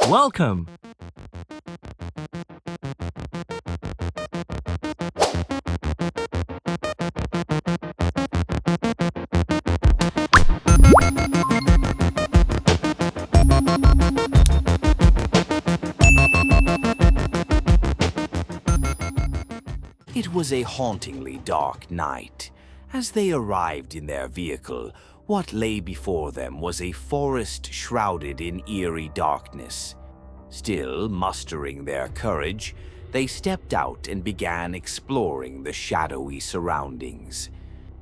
Welcome! It was a hauntingly dark night. As they arrived in their vehicle, what lay before them was a forest shrouded in eerie darkness. Still mustering their courage, they stepped out and began exploring the shadowy surroundings.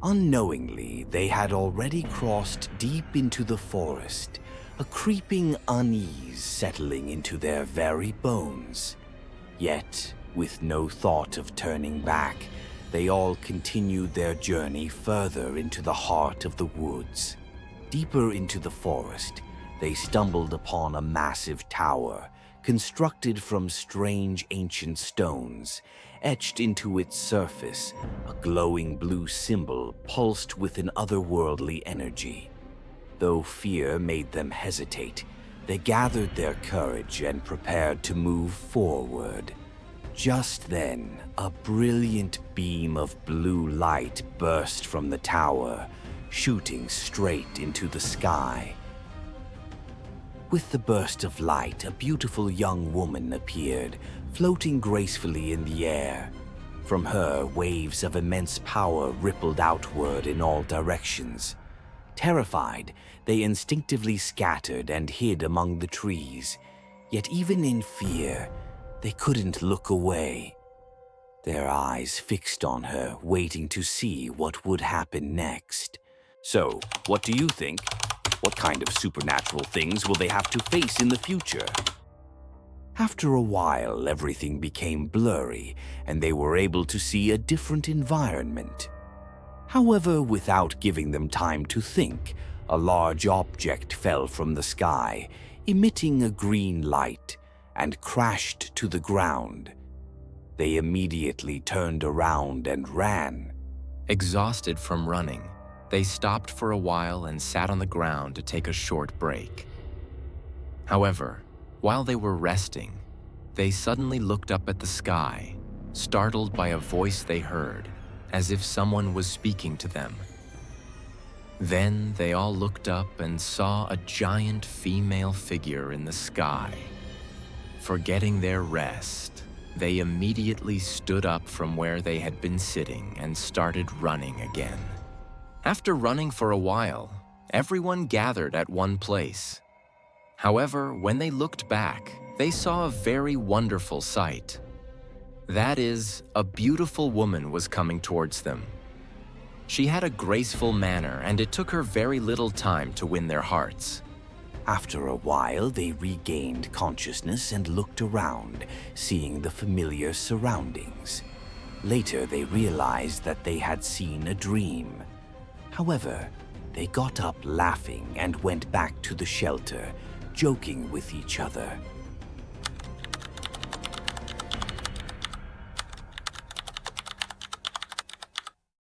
Unknowingly, they had already crossed deep into the forest, a creeping unease settling into their very bones. Yet, with no thought of turning back, they all continued their journey further into the heart of the woods. Deeper into the forest, they stumbled upon a massive tower, constructed from strange ancient stones. Etched into its surface, a glowing blue symbol pulsed with an otherworldly energy. Though fear made them hesitate, they gathered their courage and prepared to move forward. Just then, a brilliant beam of blue light burst from the tower, shooting straight into the sky. With the burst of light, a beautiful young woman appeared, floating gracefully in the air. From her, waves of immense power rippled outward in all directions. Terrified, they instinctively scattered and hid among the trees. Yet even in fear, they couldn't look away. Their eyes fixed on her, waiting to see what would happen next. So, what do you think? What kind of supernatural things will they have to face in the future? After a while, everything became blurry, and they were able to see a different environment. However, without giving them time to think, a large object fell from the sky, emitting a green light, and crashed to the ground. They immediately turned around and ran. Exhausted from running, they stopped for a while and sat on the ground to take a short break. However, while they were resting, they suddenly looked up at the sky, startled by a voice they heard, as if someone was speaking to them. Then they all looked up and saw a giant female figure in the sky. Forgetting their rest, they immediately stood up from where they had been sitting and started running again. After running for a while, everyone gathered at one place. However, when they looked back, they saw a very wonderful sight. That is, a beautiful woman was coming towards them. She had a graceful manner, and it took her very little time to win their hearts. After a while, they regained consciousness and looked around, seeing the familiar surroundings. Later, they realized that they had seen a dream. However, they got up laughing and went back to the shelter, joking with each other.